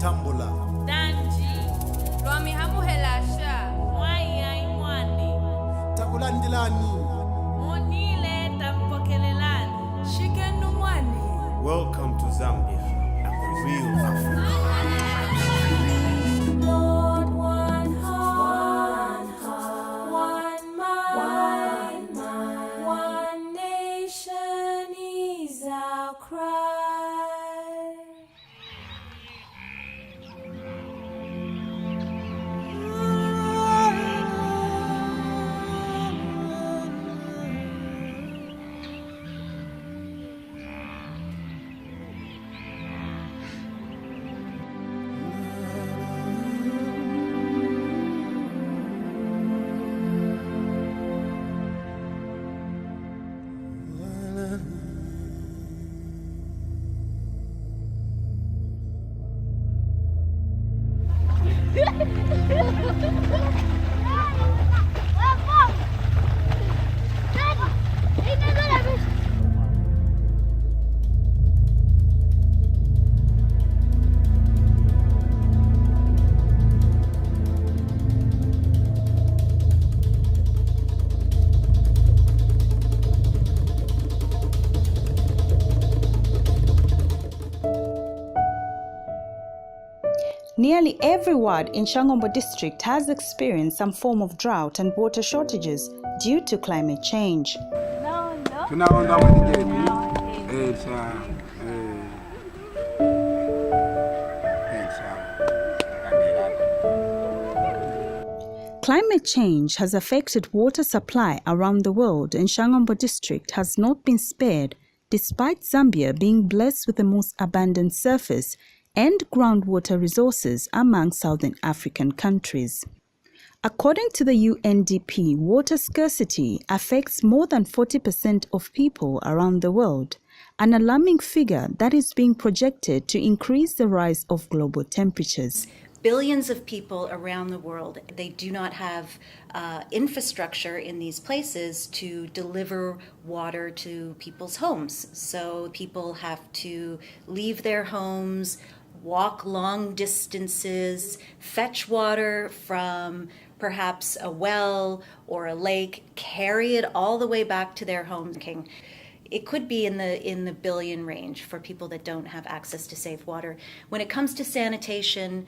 tambula. Danji, Lwami hamuhelasha, mwai mwandi. Takulandilani. Monile tampokelelani. Shikenu mwani. Welcome to Zambia, the real Africa. Lord, one heart, one mind, one nation is our cry. Nearly every ward in Shangombo district has experienced some form of drought and water shortages due to climate change. Climate change has affected water supply around the world, and Shangombo district has not been spared, despite Zambia being blessed with the most abundant surface and groundwater resources among Southern African countries. According to the UNDP, water scarcity affects more than 40% of people around the world, an alarming figure that is being projected to increase the rise of global temperatures. Billions of people around the world, they do not have infrastructure in these places to deliver water to people's homes. So people have to leave their homes, walk long distances, fetch water from perhaps a well or a lake, carry it all the way back to their home. It could be in the billion range for people that don't have access to safe water. When it comes to sanitation,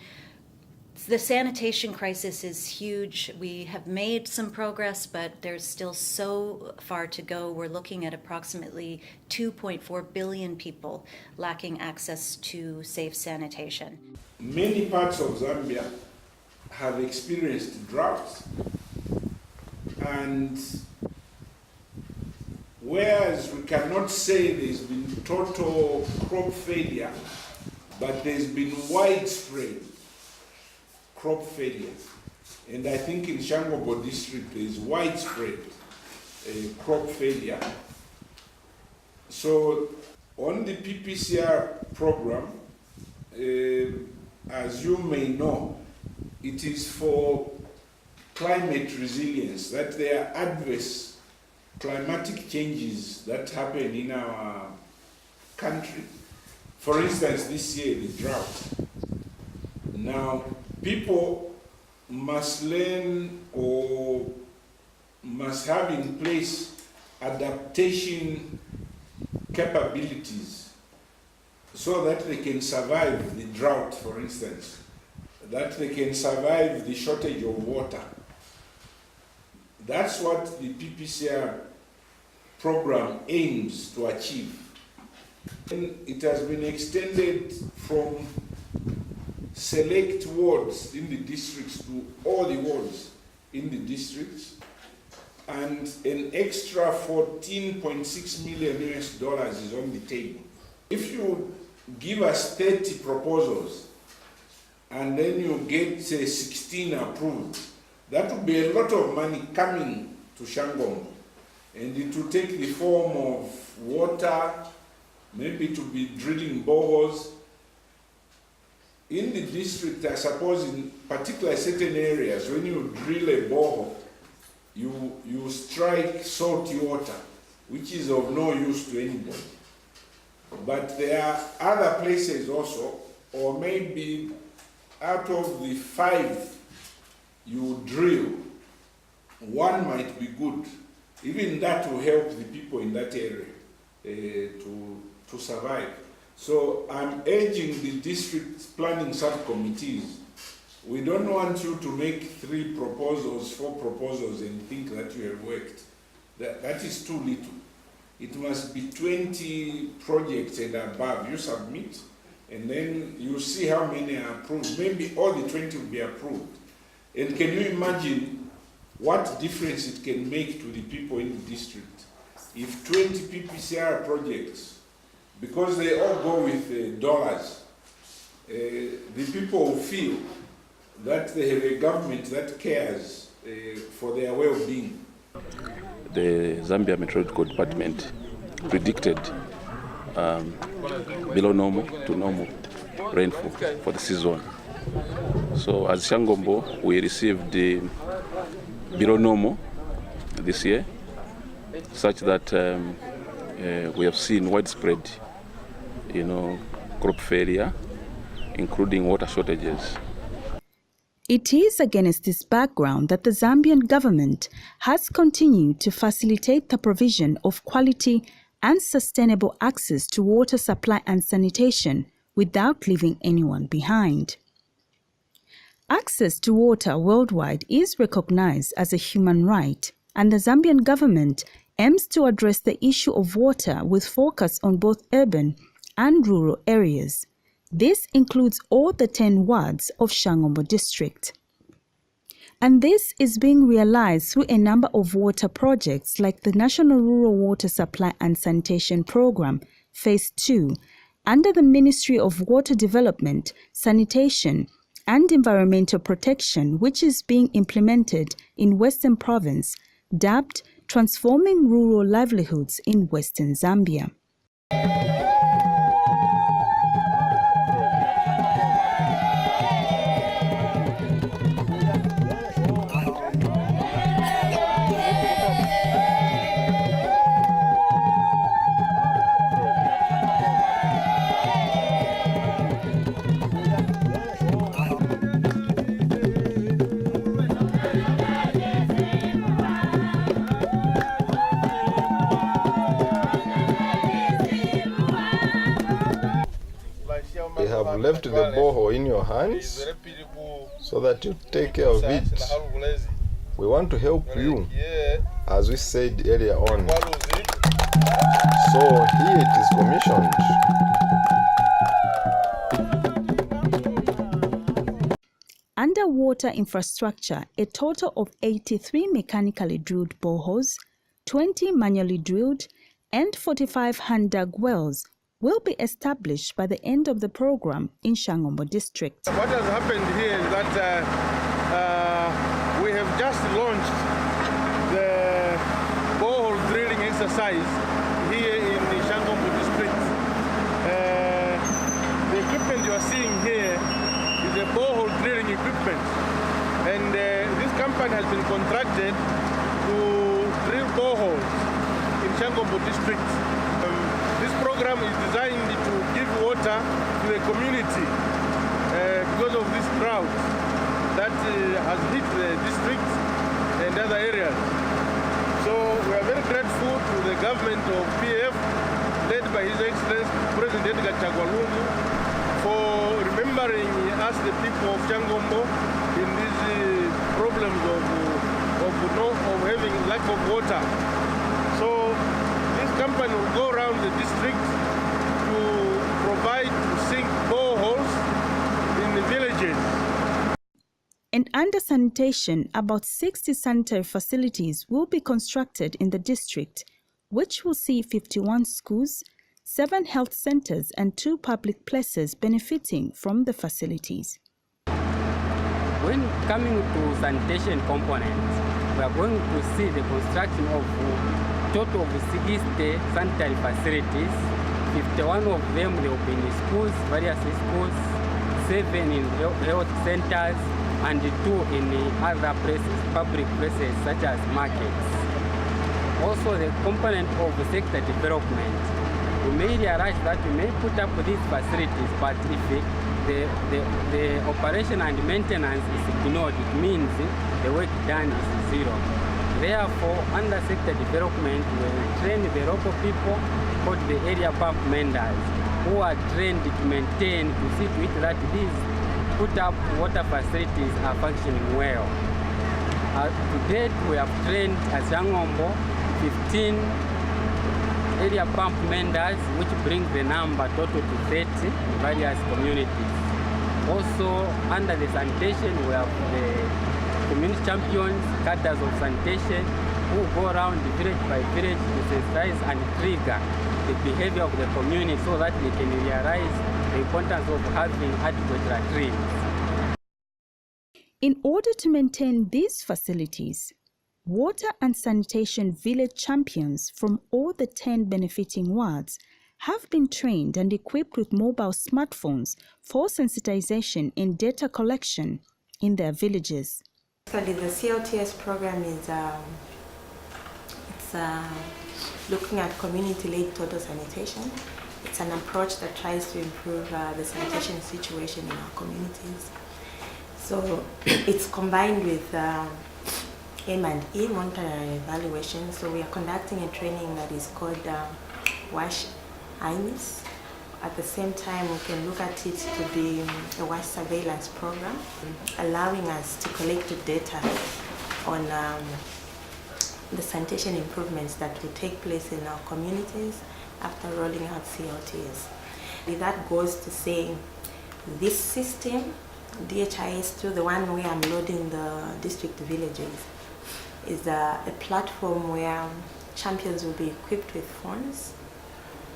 the sanitation crisis is huge. We have made some progress, but there's still so far to go. We're looking at approximately 2.4 billion people lacking access to safe sanitation. Many parts of Zambia have experienced droughts, and whereas we cannot say there's been total crop failure, but there's been widespread crop failure. And I think in Shangombo district there is widespread crop failure. So on the PPCR program, as you may know, it is for climate resilience, that there are adverse climatic changes that happen in our country. For instance, this year, the drought. Now, people must learn or must have in place adaptation capabilities so that they can survive the drought, for instance, that they can survive the shortage of water. That's what the PPCR program aims to achieve. And it has been extended from select wards in the districts to all the wards in the districts, and an extra $14.6 million is on the table. If you give us 30 proposals and then you get 16 approved, that would be a lot of money coming to Shangombo, and it will take the form of water, maybe to be drilling boreholes. In the district, I suppose in particular certain areas, when you drill a borehole, you strike salty water, which is of no use to anybody. But there are other places also, or maybe out of the 5 you drill, 1 might be good. Even that will help the people in that area to survive. So I'm urging the district planning subcommittees, we don't want you to make 3 proposals, 4 proposals and think that you have worked. That is too little. It must be 20 projects and above. You submit, and then you see how many are approved. Maybe all the 20 will be approved. And can you imagine what difference it can make to the people in the district? If 20 PPCR projects, because they all go with dollars, the people will feel that they have a government that cares for their well-being. The Zambia Meteorological Department predicted below normal to normal rainfall for the season. So as Shangombo, we received the below normal this year, such that we have seen widespread, crop failure, including water shortages. It is against this background that the Zambian government has continued to facilitate the provision of quality and sustainable access to water supply and sanitation without leaving anyone behind. Access to water worldwide is recognized as a human right, and the Zambian government aims to address the issue of water with focus on both urban and rural areas. This includes all the 10 wards of Shangombo district. And this is being realized through a number of water projects like the National Rural Water Supply and Sanitation Program, Phase 2, under the Ministry of Water Development, Sanitation, and Environmental Protection, which is being implemented in Western Province, dubbed Transforming Rural Livelihoods in Western Zambia. They have left the borehole in your hands so that you take care of it. We want to help you, as we said earlier on. So here it is commissioned. Underwater infrastructure, a total of 83 mechanically drilled boreholes, 20 manually drilled, and 45 hand-dug wells will be established by the end of the program in Shangombo district. What has happened here is that we have just launched the borehole drilling exercise here in the Shangombo district. The equipment you are seeing here is a borehole drilling equipment, and this company has been contracted to drill boreholes in Shangombo district. This program is designed to give water to the community because of this drought that has hit the district and other areas. So we are very grateful to the government of PF, led by His Excellency President Edgar Chagwalungu, for remembering us, the people of Shangombo, in these problems of having lack of water. So this company will go around the district to provide, to sink boreholes in the villages. And under sanitation, about 60 sanitary facilities will be constructed in the district, which will see 51 schools, 7 health centers, and 2 public places benefiting from the facilities. When coming to sanitation components, we are going to see the construction of total of 60 sanitary facilities. 51 of them will be in schools, various schools, 7 in health centers, and 2 in other places, public places such as markets. Also, the component of sector development, we may realize that we may put up these facilities, but if the operation and maintenance is ignored, it means the work done is zero. Therefore, under sector development, we will train the local people called the area pump menders, who are trained to maintain, to see to it that these put up water facilities are functioning well. To date, we have trained at Shangombo 15 area pump menders, which brings the number total to 30 in various communities. Also, under the sanitation, we have the community champions, cadres of sanitation, who go around village by village to sensitize and trigger the behavior of the community so that they can realize the importance of having adequate latrines. In order to maintain these facilities, water and sanitation village champions from all the 10 benefiting wards have been trained and equipped with mobile smartphones for sensitization and data collection in their villages. Actually, the CLTS program is looking at community-led total sanitation. It's an approach that tries to improve the sanitation situation in our communities. So it's combined with M&E, monitoring and evaluation. So we are conducting a training that is called WASH INIS. At the same time, we can look at it to be a WASH surveillance program, allowing us to collect the data on the sanitation improvements that will take place in our communities after rolling out CLTS. That goes to say this system, DHIS2, the one where I'm loading the district villages, is a platform where champions will be equipped with phones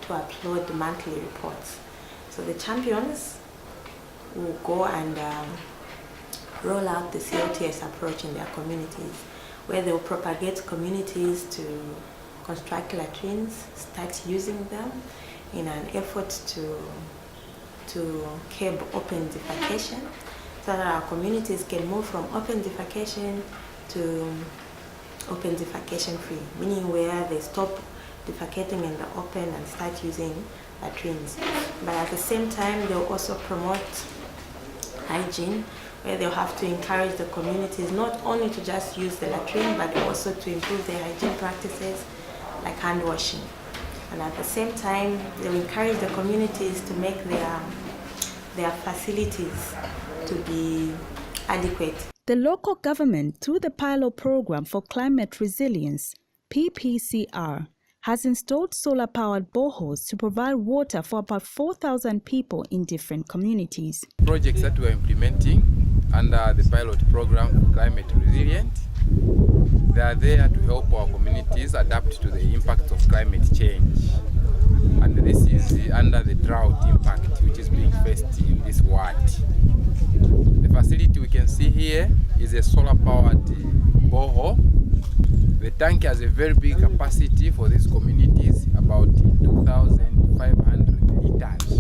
to upload the monthly reports. So the champions will go and roll out the CLTS approach in their communities, where they will propagate communities to construct latrines, start using them in an effort to curb open defecation, so that our communities can move from open defecation to open defecation free, meaning where they stop defecating in the open and start using latrines. But at the same time, they'll also promote hygiene, where they'll have to encourage the communities not only to just use the latrine, but also to improve their hygiene practices like hand washing. And at the same time, they'll encourage the communities to make their facilities to be adequate. The local government, through the Pilot Program for Climate Resilience, PPCR, has installed solar-powered boreholes to provide water for about 4,000 people in different communities. Projects that we are implementing under the Pilot Program for Climate Resilience, they are there to help our communities adapt to the impacts of climate change. And this is under the drought impact which is being faced in this ward. The facility we can see here is a solar-powered borehole. The tank has a very big capacity for these communities, about 2,500 liters.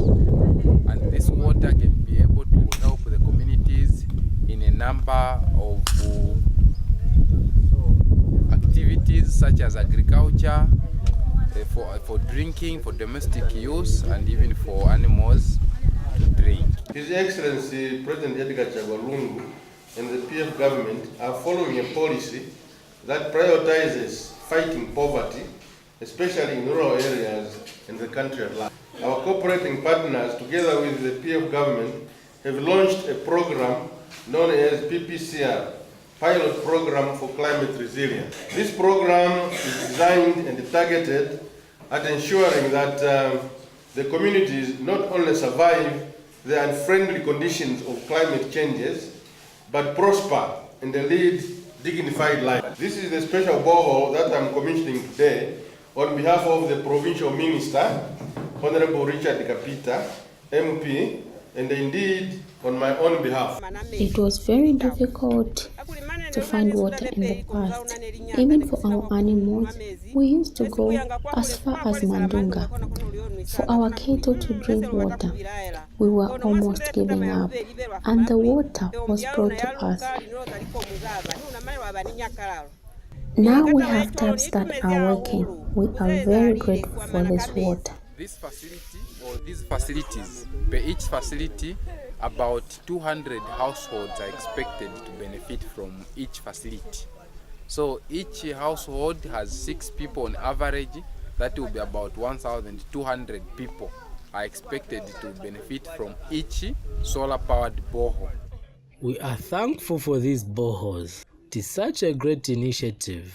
And this water can be able to help the communities in a number of activities such as agriculture, for drinking, for domestic use, and even for animals to drink. His Excellency President Edgar Chagwa and the PF government are following a policy that prioritizes fighting poverty, especially in rural areas in the country at large. Our cooperating partners, together with the PF government, have launched a program known as PPCR, Pilot Program for Climate Resilience. This program is designed and targeted at ensuring that the communities not only survive the unfriendly conditions of climate changes, but prosper and lead dignified life. This is the special borehole that I'm commissioning today on behalf of the Provincial Minister, Honorable Richard Kapita, MP, and indeed on my own behalf. It was very difficult to find water in the past. Even for our animals, we used to go as far as Mandunga. For our cattle to drink water, we were almost giving up, and the water was brought to us. Now we have taps that are working. We are very grateful for this water. This facility or these facilities, per each facility, about 200 households are expected to benefit from each facility. So each household has 6 people on average. That will be about 1,200 people are expected to benefit from each solar-powered borehole. We are thankful for these boreholes. It is such a great initiative,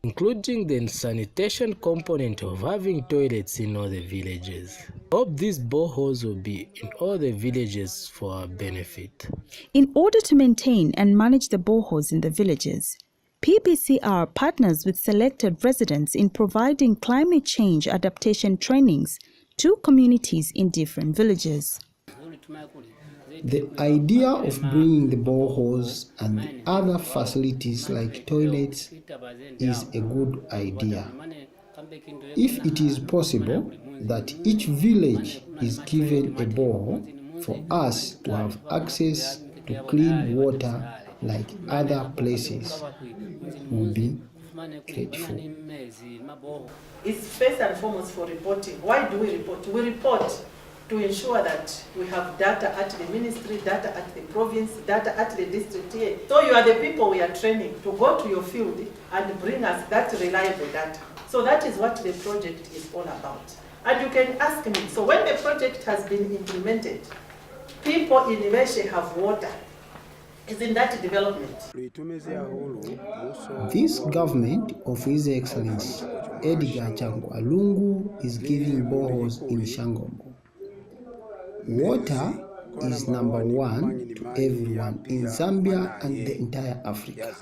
including the sanitation component of having toilets in all the villages. Hope these boreholes will be in all the villages for our benefit. In order to maintain and manage the boreholes in the villages, PPCR partners with selected residents in providing climate change adaptation trainings to communities in different villages. The idea of bringing the boreholes and the other facilities like toilets is a good idea. If it is possible that each village is given a borehole, for us to have access to clean water like other places, will be grateful. It's first and foremost for reporting. Why do we report? We report to ensure that we have data at the ministry, data at the province, data at the district here. So you are the people we are training to go to your field and bring us that reliable data. So that is what the project is all about. And you can ask me, so when the project has been implemented, people in Imeshe have water. Is in that development. This government of His Excellency Edgar Changwa Lungu is giving boreholes in Shangombo. Water is number one to everyone in Zambia and the entire Africa.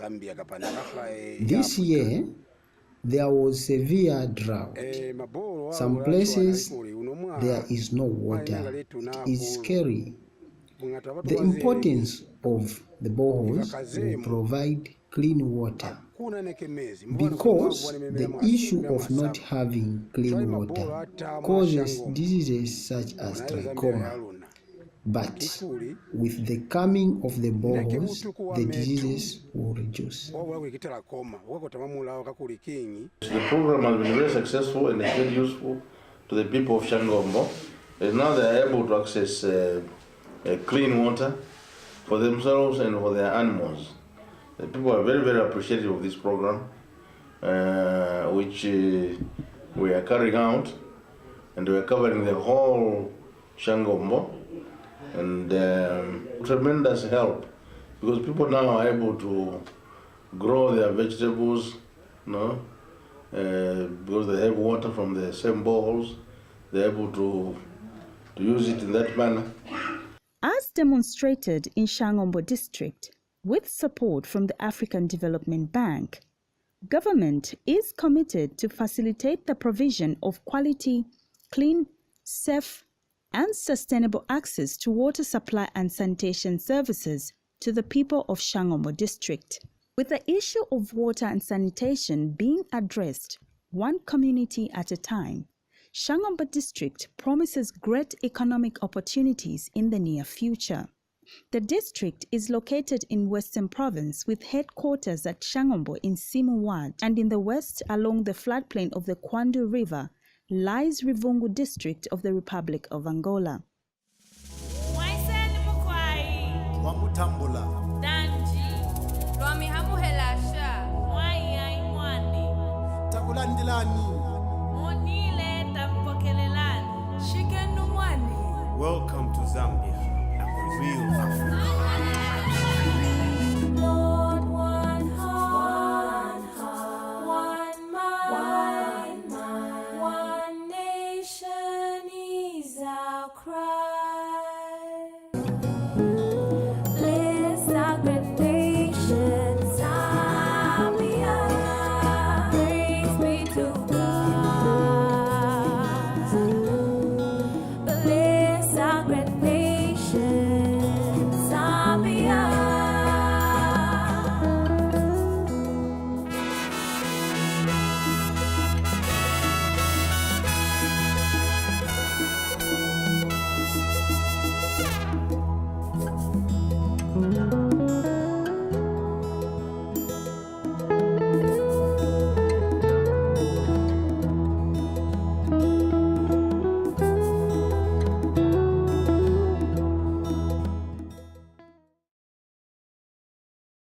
This year, there was severe drought. Some places, there is no water. It is scary. The importance of the boreholes will provide clean water, because the issue of not having clean water causes diseases such as trachoma. But with the coming of the boreholes, the diseases will reduce. The program has been very successful and it's very useful to the people of Shangombo. And now they are able to access clean water for themselves and for their animals. The people are very, very appreciative of this program, which we are carrying out, and we are covering the whole Shangombo, and tremendous help, because people now are able to grow their vegetables, because they have water from the same boreholes. They're able to use it in that manner. As demonstrated in Shangombo district, with support from the African Development Bank, government is committed to facilitate the provision of quality, clean, safe, and sustainable access to water supply and sanitation services to the people of Shangombo district. With the issue of water and sanitation being addressed one community at a time, Shangombo district promises great economic opportunities in the near future. The district is located in Western Province with headquarters at Shangombo in Simu Ward, and in the west along the floodplain of the Kwandu River lies Rivungu district of the Republic of Angola. Welcome to Zambia, a real